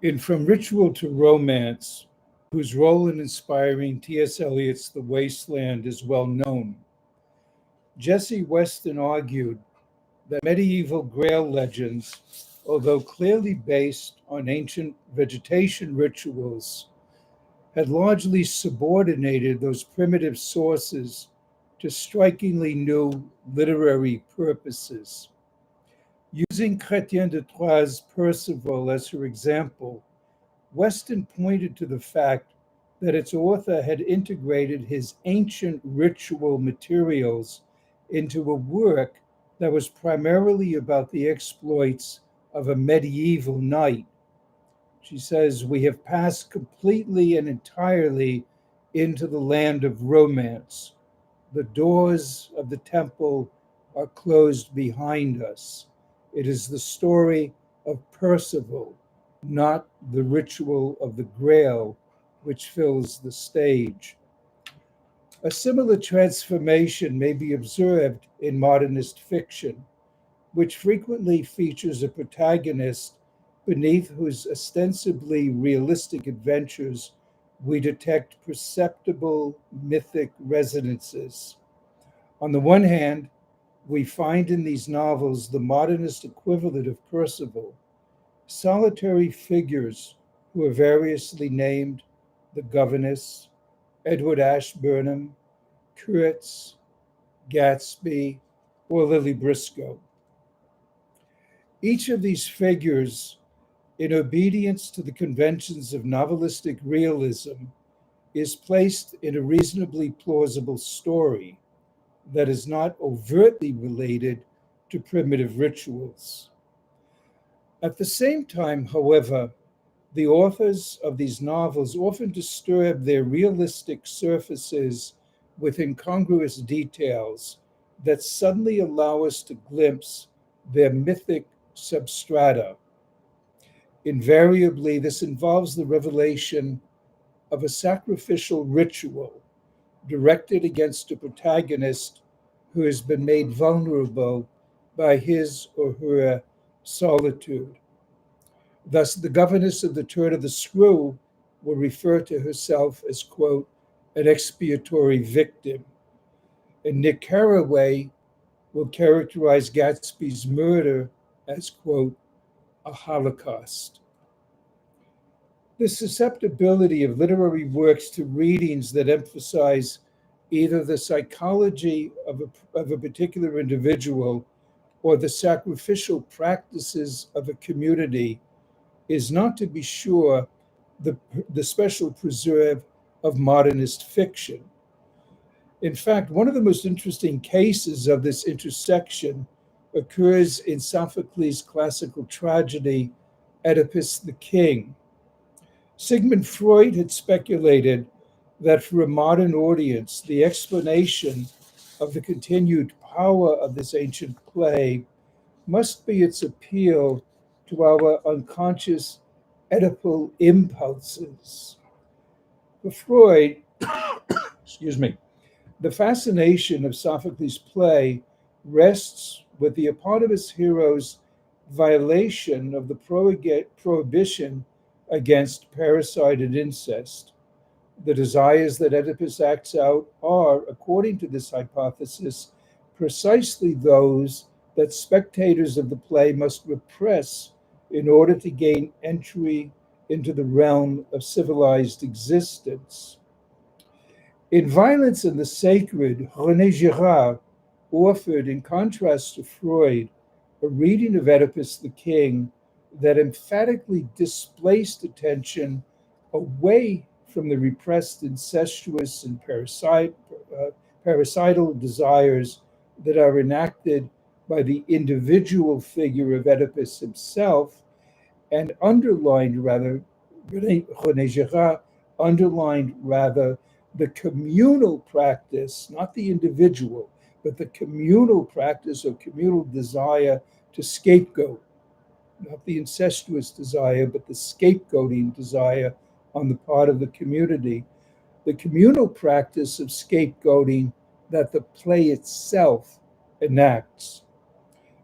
In From Ritual to Romance, whose role in inspiring T.S. Eliot's The Wasteland is well known, Jesse Weston argued that medieval Grail legends, although clearly based on ancient vegetation rituals, had largely subordinated those primitive sources to strikingly new literary purposes. Using Chrétien de Troyes' Percival as her example, Weston pointed to the fact that its author had integrated his ancient ritual materials into a work that was primarily about the exploits of a medieval knight. She says, "We have passed completely and entirely into the land of romance. The doors of the temple are closed behind us. It is the story of Percival, not the ritual of the Grail, which fills the stage." A similar transformation may be observed in modernist fiction, which frequently features a protagonist beneath whose ostensibly realistic adventures we detect perceptible mythic resonances. On the one hand, we find in these novels the modernist equivalent of Percival, solitary figures who are variously named the governess, Edward Ashburnham, Kurtz, Gatsby, or Lily Briscoe. Each of these figures, in obedience to the conventions of novelistic realism, is placed in a reasonably plausible story that is not overtly related to primitive rituals. At the same time, however, the authors of these novels often disturb their realistic surfaces with incongruous details that suddenly allow us to glimpse their mythic substrata. Invariably, this involves the revelation of a sacrificial ritual directed against a protagonist who has been made vulnerable by his or her solitude. Thus, the governess of the Turn of the Screw will refer to herself as, quote, an expiatory victim, and Nick Carraway will characterize Gatsby's murder as, quote, a holocaust. The susceptibility of literary works to readings that emphasize either the psychology of a particular individual or the sacrificial practices of a community is not, to be sure, the special preserve of modernist fiction. In fact, one of the most interesting cases of this intersection occurs in Sophocles' classical tragedy, Oedipus the King. Sigmund Freud had speculated that for a modern audience, the explanation of the continued power of this ancient play must be its appeal to our unconscious Oedipal impulses. For Freud, excuse me, the fascination of Sophocles' play rests with the eponymous hero's violation of the prohibition against parricide and incest. The desires that Oedipus acts out are, according to this hypothesis, precisely those that spectators of the play must repress in order to gain entry into the realm of civilized existence. In Violence and the Sacred, René Girard offered, in contrast to Freud, a reading of Oedipus the King that emphatically displaced attention away from the repressed incestuous and parasital desires that are enacted by the individual figure of Oedipus himself, and underlined rather, René Girard underlined rather the communal practice, not the individual, but the communal practice or communal desire to scapegoat, not the incestuous desire, but the scapegoating desire on the part of the community, the communal practice of scapegoating that the play itself enacts.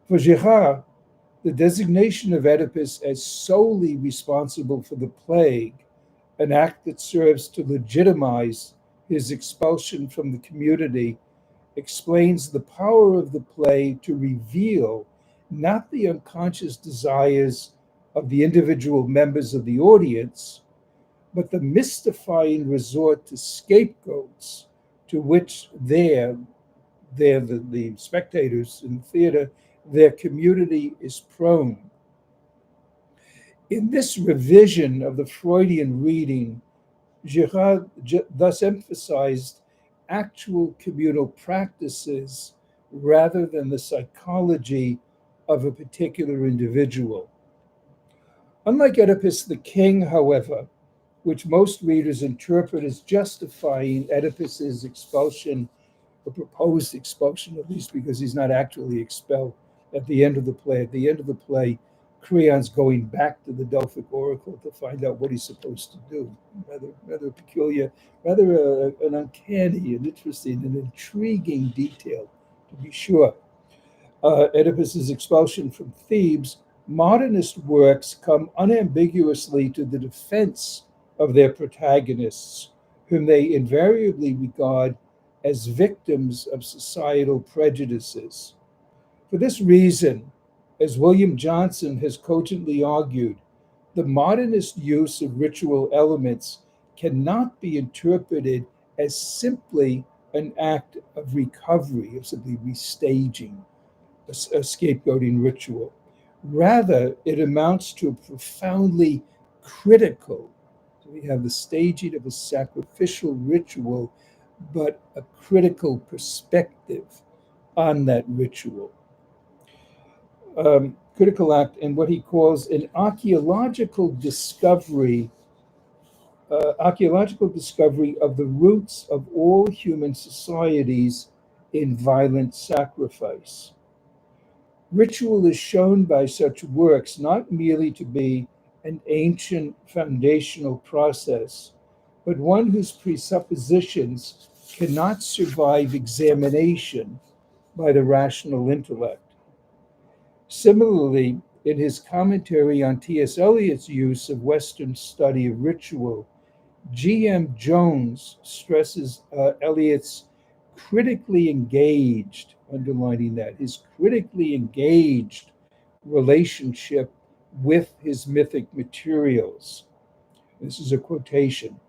For Girard, The designation of Oedipus as solely responsible for the plague, an act that serves to legitimize his expulsion from the community, explains the power of the play to reveal not the unconscious desires of the individual members of the audience, but the mystifying resort to scapegoats to which the spectators in the theater, their community is prone. In this revision of the Freudian reading, Girard thus emphasized actual communal practices rather than the psychology of a particular individual. Unlike Oedipus the King, however, which most readers interpret as justifying Oedipus's expulsion, or proposed expulsion, at least because he's not actually expelled at the end of the play. At the end of the play, Creon's going back to the Delphic Oracle to find out what he's supposed to do. Rather peculiar, rather an uncanny and interesting and intriguing detail, to be sure. Oedipus's expulsion from Thebes, modernist works come unambiguously to the defense of their protagonists, whom they invariably regard as victims of societal prejudices. For this reason, as William Johnson has cogently argued, the modernist use of ritual elements cannot be interpreted as simply an act of recovery, of simply restaging a scapegoating ritual. Rather, it amounts to a profoundly critical, so we have the staging of a sacrificial ritual, but a critical perspective on that ritual. Critical act and what he calls an archaeological discovery of the roots of all human societies in violent sacrifice. Ritual is shown by such works not merely to be an ancient foundational process, but one whose presuppositions cannot survive examination by the rational intellect. Similarly, in his commentary on T.S. Eliot's use of Western study of ritual, G.M. Jones stresses Eliot's critically engaged, underlining that, his critically engaged relationship with his mythic materials. This is a quotation.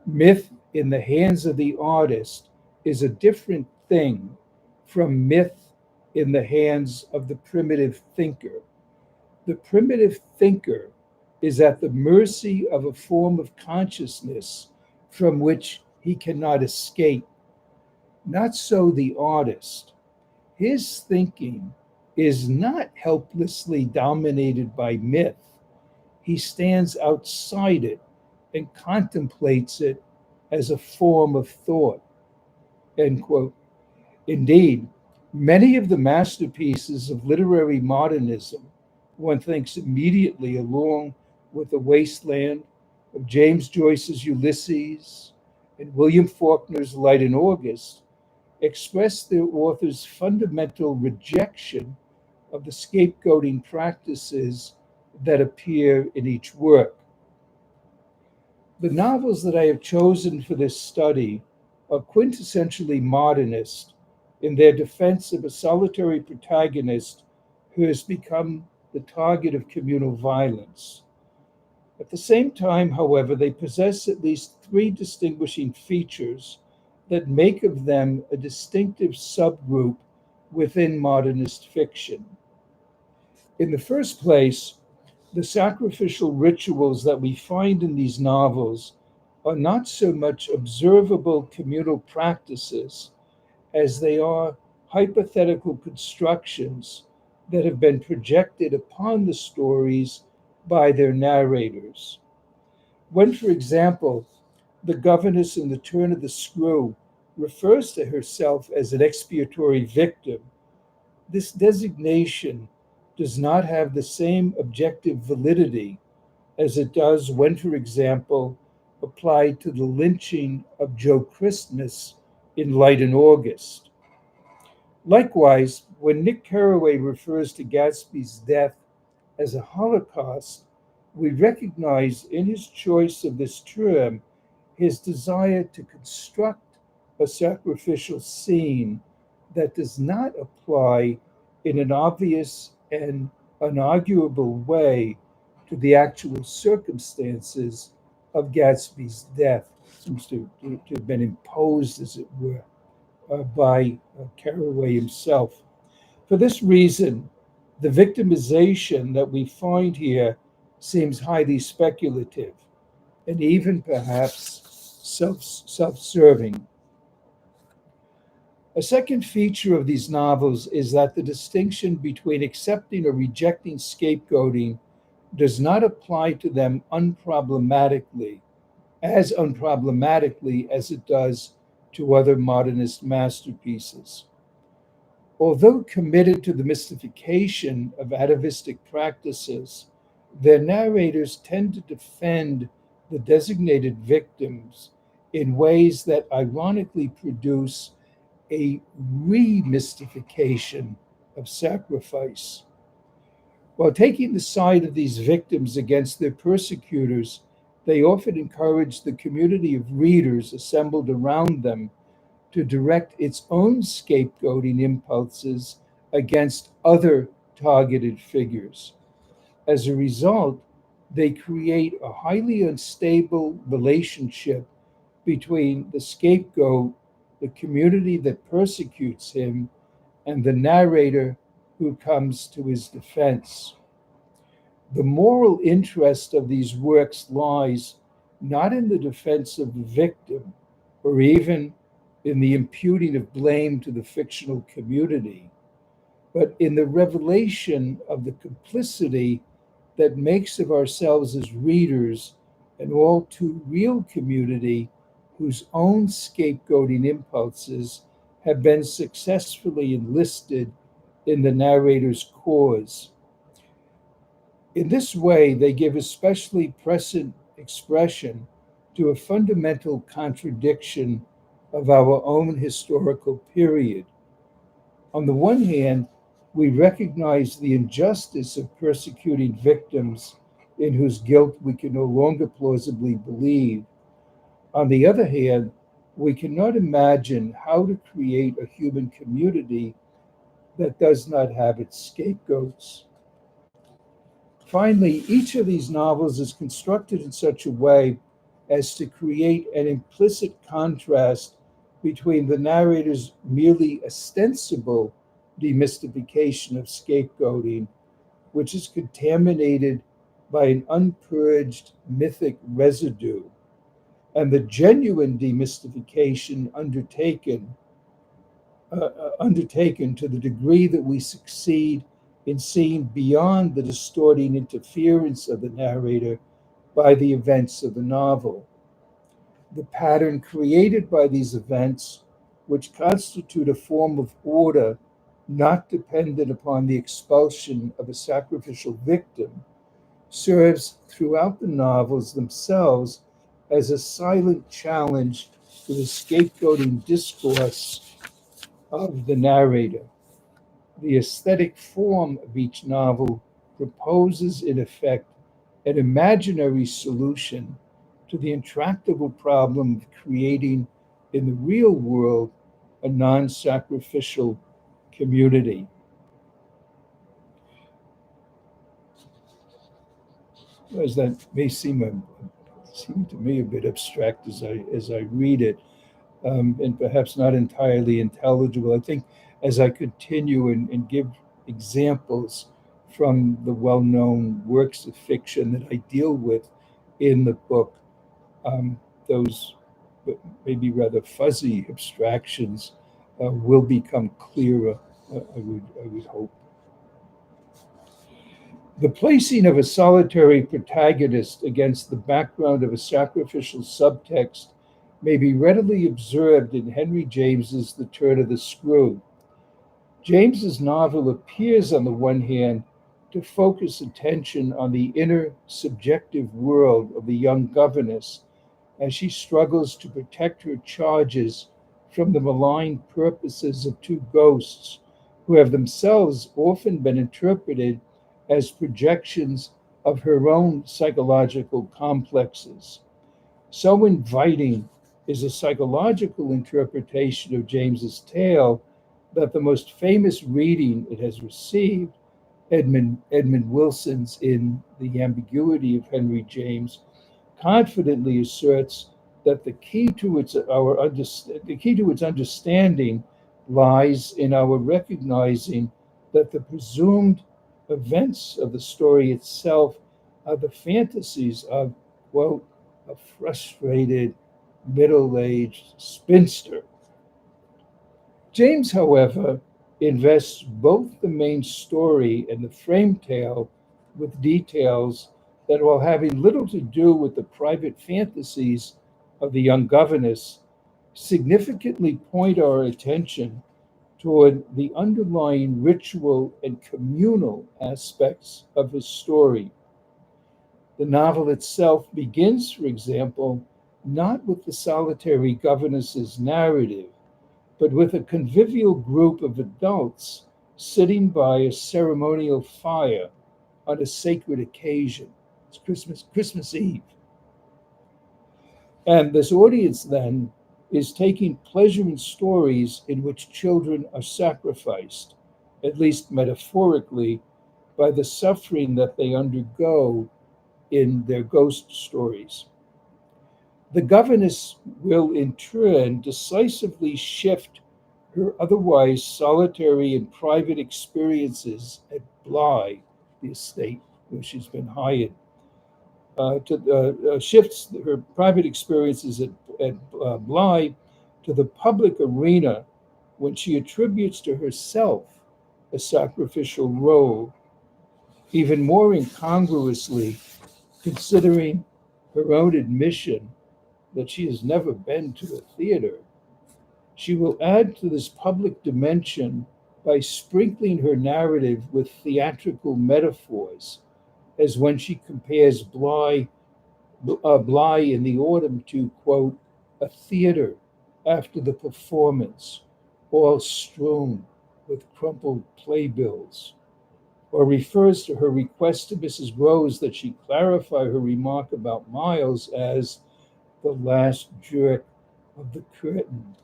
Myth in the hands of the artist is a different thing from myth in the hands of the primitive thinker. The primitive thinker is at the mercy of a form of consciousness from which he cannot escape. Not so the artist. His thinking is not helplessly dominated by myth. He stands outside it and contemplates it as a form of thought. End quote. Indeed, many of the masterpieces of literary modernism, one thinks immediately along with The Wasteland of James Joyce's Ulysses and William Faulkner's Light in August, express their author's fundamental rejection of the scapegoating practices that appear in each work. The novels that I have chosen for this study are quintessentially modernist in their defense of a solitary protagonist who has become the target of communal violence. At the same time, however, they possess at least three distinguishing features that make of them a distinctive subgroup within modernist fiction. In the first place, the sacrificial rituals that we find in these novels are not so much observable communal practices as they are hypothetical constructions that have been projected upon the stories by their narrators. When, for example, the governess in The Turn of the Screw refers to herself as an expiatory victim, this designation does not have the same objective validity as it does when, for example, applied to the lynching of Joe Christmas in Light in August. Likewise, when Nick Carraway refers to Gatsby's death as a Holocaust, we recognize in his choice of this term his desire to construct a sacrificial scene that does not apply in an obvious and unarguable way to the actual circumstances of Gatsby's death. It seems to have been imposed, as it were, by Carraway himself. For this reason, the victimization that we find here seems highly speculative and even perhaps self-serving. A second feature of these novels is that the distinction between accepting or rejecting scapegoating does not apply to them unproblematically as it does to other modernist masterpieces. Although committed to the mystification of atavistic practices, their narrators tend to defend the designated victims in ways that ironically produce a remystification of sacrifice. While taking the side of these victims against their persecutors, they often encourage the community of readers assembled around them to direct its own scapegoating impulses against other targeted figures. As a result, they create a highly unstable relationship between the scapegoat, the community that persecutes him, and the narrator who comes to his defense. The moral interest of these works lies not in the defense of the victim or even in the imputing of blame to the fictional community, but in the revelation of the complicity that makes of ourselves as readers an all too real community whose own scapegoating impulses have been successfully enlisted in the narrator's cause. In this way, they give especially present expression to a fundamental contradiction of our own historical period. On the one hand, we recognize the injustice of persecuting victims in whose guilt we can no longer plausibly believe. On the other hand, we cannot imagine how to create a human community that does not have its scapegoats. Finally, each of these novels is constructed in such a way as to create an implicit contrast between the narrator's merely ostensible demystification of scapegoating, which is contaminated by an unpurged mythic residue, and the genuine demystification undertaken to the degree that we succeed in seeing beyond the distorting interference of the narrator by the events of the novel. The pattern created by these events, which constitute a form of order not dependent upon the expulsion of a sacrificial victim, serves throughout the novels themselves as a silent challenge to the scapegoating discourse of the narrator. The aesthetic form of each novel proposes, in effect, an imaginary solution to the intractable problem of creating in the real world a non sacrificial community. As that may seem to me a bit abstract as I read it, and perhaps not entirely intelligible. I think as I continue and give examples from the well-known works of fiction that I deal with in the book, those maybe rather fuzzy abstractions will become clearer. I would hope. The placing of a solitary protagonist against the background of a sacrificial subtext may be readily observed in Henry James's The Turn of the Screw. James's novel appears, on the one hand, to focus attention on the inner subjective world of the young governess as she struggles to protect her charges from the malign purposes of two ghosts who have themselves often been interpreted as projections of her own psychological complexes. So inviting is a psychological interpretation of James's tale that the most famous reading it has received, Edmund Wilson's In the Ambiguity of Henry James, confidently asserts that the key to its understanding lies in our recognizing that the presumed events of the story itself are the fantasies of, quote, a frustrated middle-aged spinster. James, however, invests both the main story and the frame tale with details that, while having little to do with the private fantasies of the young governess, significantly point our attention toward the underlying ritual and communal aspects of his story. The novel itself begins, for example, not with the solitary governess's narrative, but with a convivial group of adults sitting by a ceremonial fire on a sacred occasion. It's Christmas Eve. And this audience then is taking pleasure in stories in which children are sacrificed, at least metaphorically, by the suffering that they undergo in their ghost stories. The governess will in turn decisively shift her otherwise solitary and private experiences at Bly, the estate where she's been hired, shifts her private experiences at Bly to the public arena when she attributes to herself a sacrificial role, even more incongruously considering her own admission that she has never been to a theater. She will add to this public dimension by sprinkling her narrative with theatrical metaphors, as when she compares Bly in the autumn to, quote, a theater after the performance, all strewn with crumpled playbills, or refers to her request to Mrs. Rose that she clarify her remark about Miles as the last jerk of the curtain.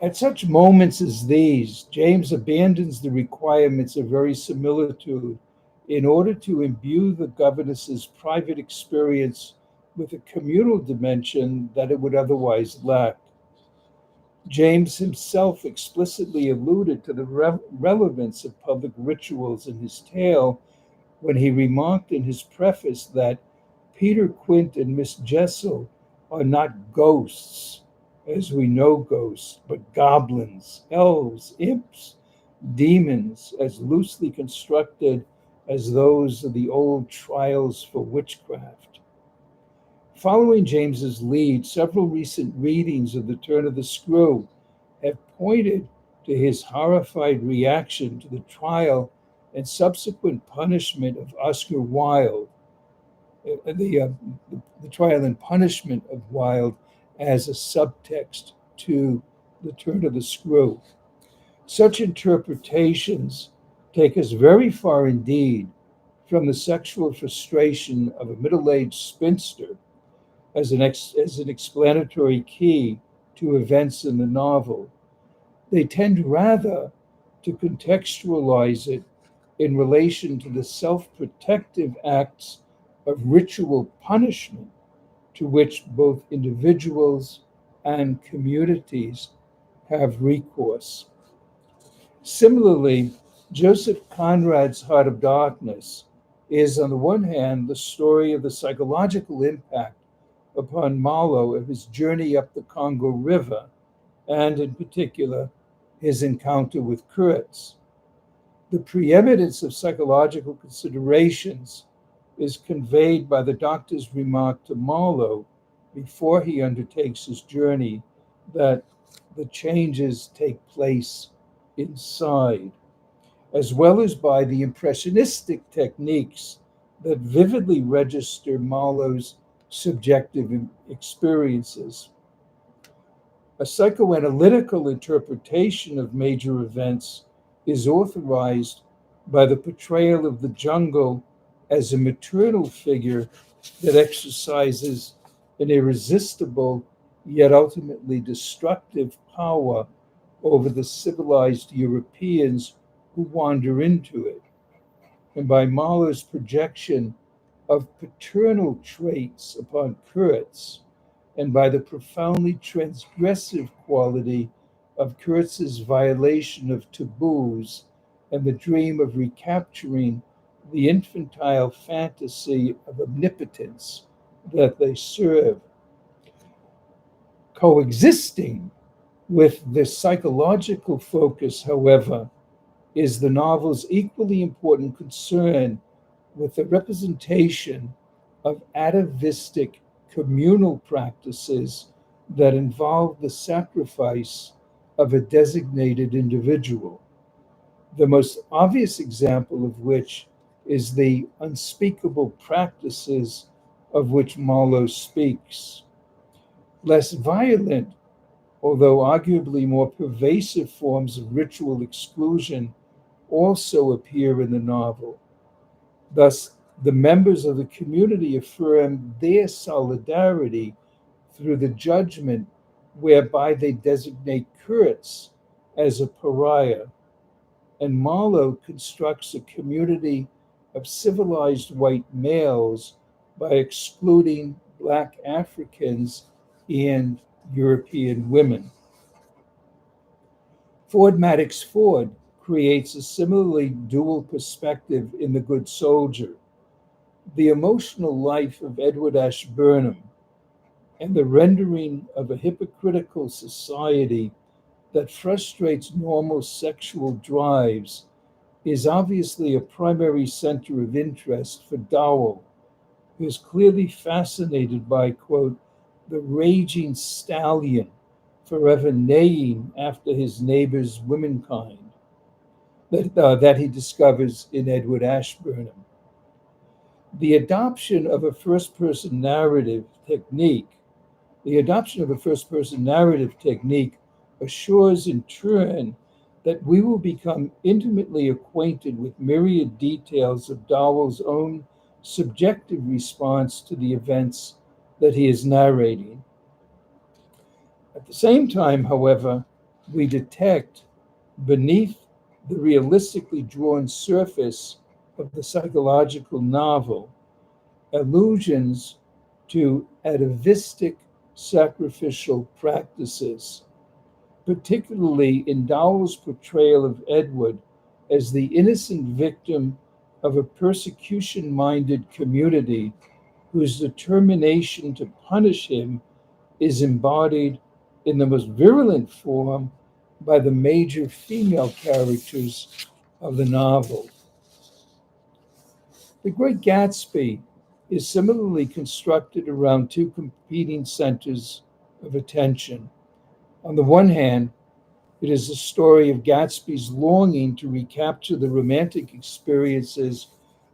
At such moments as these, James abandons the requirements of verisimilitude in order to imbue the governess's private experience with a communal dimension that it would otherwise lack. James himself explicitly alluded to the relevance of public rituals in his tale when he remarked in his preface that Peter Quint and Miss Jessel are not ghosts, as we know ghosts, but goblins, elves, imps, demons, as loosely constructed as those of the old trials for witchcraft. Following James's lead, several recent readings of The Turn of the Screw have pointed to his horrified reaction to the trial and subsequent punishment of Oscar Wilde, the trial and punishment of Wilde as a subtext to The Turn of the Screw. Such interpretations take us very far indeed from the sexual frustration of a middle-aged spinster as an explanatory key to events in the novel. They tend rather to contextualize it in relation to the self-protective acts of ritual punishment to which both individuals and communities have recourse. Similarly, Joseph Conrad's Heart of Darkness is, on the one hand, the story of the psychological impact upon Marlowe of his journey up the Congo River, and in particular, his encounter with Kurtz. The preeminence of psychological considerations is conveyed by the doctor's remark to Marlowe before he undertakes his journey that the changes take place inside, as well as by the impressionistic techniques that vividly register Marlowe's subjective experiences. A psychoanalytical interpretation of major events is authorized by the portrayal of the jungle as a maternal figure that exercises an irresistible yet ultimately destructive power over the civilized Europeans who wander into it, and by Mahler's projection of paternal traits upon Kurtz, and by the profoundly transgressive quality of Kurtz's violation of taboos and the dream of recapturing the infantile fantasy of omnipotence that they serve. Coexisting with the psychological focus, however, is the novel's equally important concern with the representation of atavistic communal practices that involve the sacrifice of a designated individual, the most obvious example of which is the unspeakable practices of which Marlowe speaks. Less violent, although arguably more pervasive forms of ritual exclusion also appear in the novel. Thus, the members of the community affirm their solidarity through the judgment whereby they designate Kurtz as a pariah, and Marlowe constructs a community of civilized white males by excluding Black Africans and European women. Ford Madox Ford creates a similarly dual perspective in The Good Soldier. The emotional life of Edward Ashburnham and the rendering of a hypocritical society that frustrates normal sexual drives is obviously a primary center of interest for Dowell, who is clearly fascinated by, quote, the raging stallion forever neighing after his neighbor's womenkind that he discovers in Edward Ashburnham. The adoption of a first-person narrative technique, the adoption of a first-person narrative technique assures in turn that we will become intimately acquainted with myriad details of Dowell's own subjective response to the events that he is narrating. At the same time, however, we detect beneath the realistically drawn surface of the psychological novel allusions to atavistic sacrificial practices, particularly in Dowell's portrayal of Edward as the innocent victim of a persecution minded community whose determination to punish him is embodied in the most virulent form by the major female characters of the novel. The Great Gatsby is similarly constructed around two competing centers of attention. On the one hand, it is the story of Gatsby's longing to recapture the romantic experiences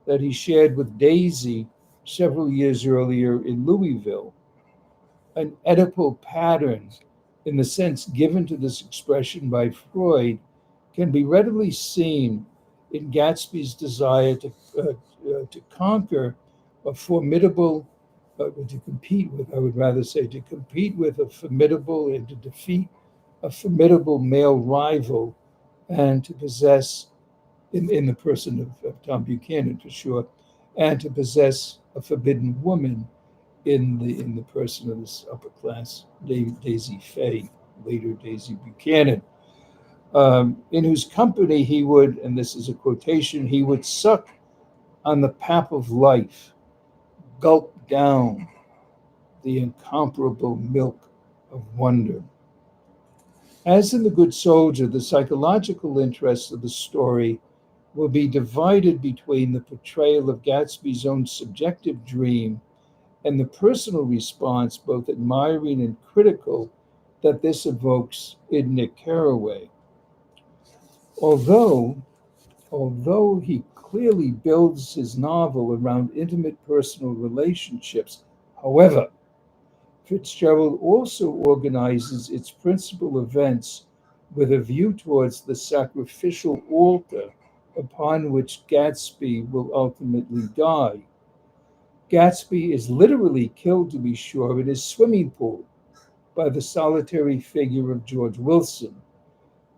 that he shared with Daisy several years earlier in Louisville. An Oedipal pattern, in the sense given to this expression by Freud, can be readily seen in Gatsby's desire to conquer a formidable, to compete with, I would rather say, to compete with a formidable and to defeat a formidable male rival, and to possess, in the person of Tom Buchanan for sure, and to possess a forbidden woman in the person of this upper class Daisy Fay, later Daisy Buchanan, in whose company he would, and this is a quotation, he would suck on the pap of life, gulp down the incomparable milk of wonder. As in The Good Soldier, the psychological interest of the story will be divided between the portrayal of Gatsby's own subjective dream and the personal response, both admiring and critical, that this evokes in Nick Carraway. Although, although he clearly builds his novel around intimate personal relationships, however, Fitzgerald also organizes its principal events with a view towards the sacrificial altar upon which Gatsby will ultimately die. Gatsby is literally killed, to be sure, in his swimming pool by the solitary figure of George Wilson,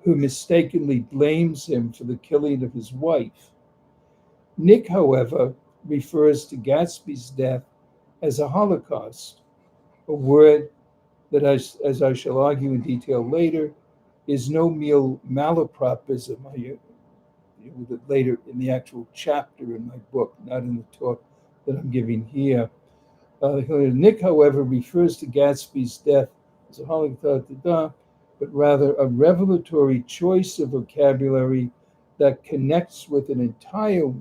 who mistakenly blames him for the killing of his wife. Nick, however, refers to Gatsby's death as a Holocaust, a word that, as I shall argue in detail later, is no mere malapropism. I deal with it later in the actual chapter in my book, not in the talk that I'm giving here. Nick, however, refers to Gatsby's death as a Holocaust, but rather a revelatory choice of vocabulary that connects with an entire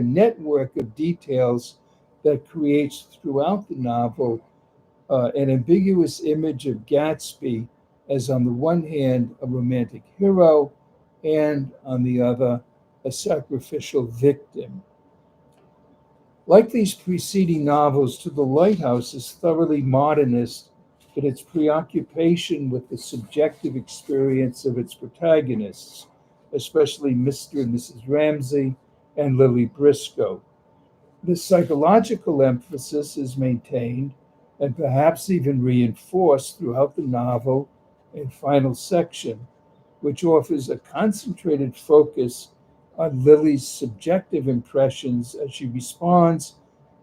network of details that creates throughout the novel an ambiguous image of Gatsby as, on the one hand, a romantic hero, and on the other, a sacrificial victim. Like these preceding novels, To the Lighthouse is thoroughly modernist in its preoccupation with the subjective experience of its protagonists, especially Mr. and Mrs. Ramsay and Lily Briscoe. The psychological emphasis is maintained and perhaps even reinforced throughout the novel and final section, which offers a concentrated focus on Lily's subjective impressions as she responds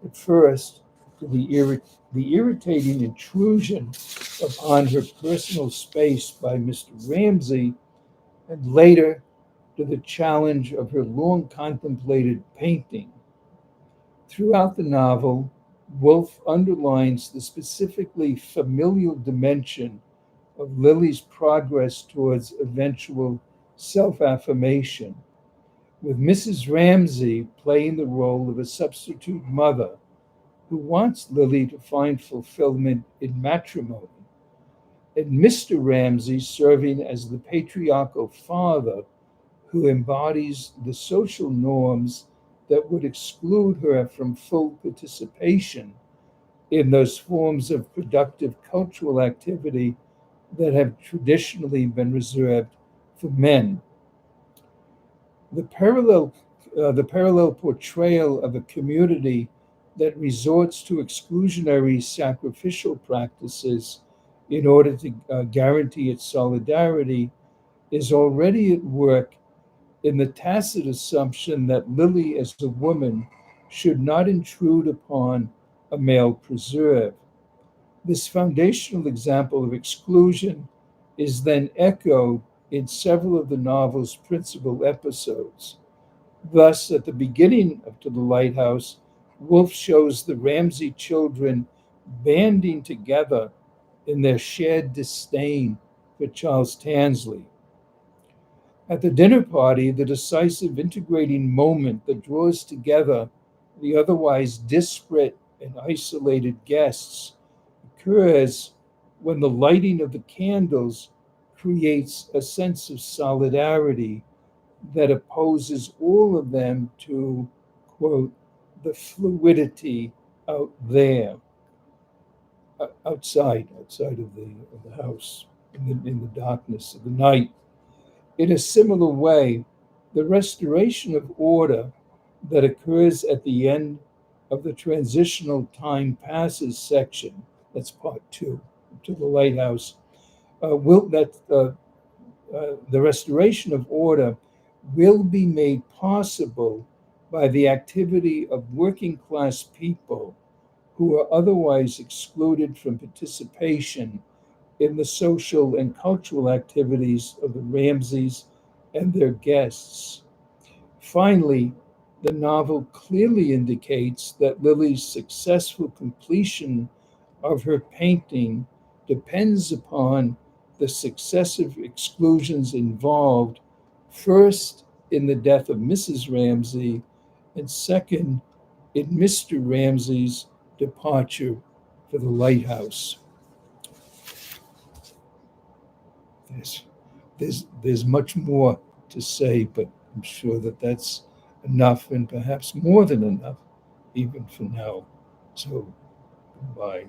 at first to the irritating intrusion upon her personal space by Mr. Ramsay, and later to the challenge of her long contemplated painting. Throughout the novel, Woolf underlines the specifically familial dimension of Lily's progress towards eventual self affirmation, with Mrs. Ramsay playing the role of a substitute mother who wants Lily to find fulfillment in matrimony, and Mr. Ramsay serving as the patriarchal father who embodies the social norms that would exclude her from full participation in those forms of productive cultural activity that have traditionally been reserved for men. The parallel, the parallel portrayal of a community that resorts to exclusionary sacrificial practices in order to guarantee its solidarity is already at work in the tacit assumption that Lily, as a woman, should not intrude upon a male preserve. This foundational example of exclusion is then echoed in several of the novel's principal episodes. Thus, at the beginning of To the Lighthouse, Woolf shows the Ramsay children banding together in their shared disdain for Charles Tansley. At the dinner party, the decisive integrating moment that draws together the otherwise disparate and isolated guests occurs when the lighting of the candles creates a sense of solidarity that opposes all of them to, quote, the fluidity out there, outside of the house, in the darkness of the night. In a similar way, the restoration of order that occurs at the end of the transitional time passes section, that's part two, To the Lighthouse, will that the restoration of order will be made possible by the activity of working class people who are otherwise excluded from participation in the social and cultural activities of the Ramsays and their guests. Finally, the novel clearly indicates that Lily's successful completion of her painting depends upon the successive exclusions involved, first in the death of Mrs. Ramsay, and second in Mr. Ramsay's departure for the lighthouse. There's, there's much more to say, but I'm sure that that's enough and perhaps more than enough, even for now. So, goodbye.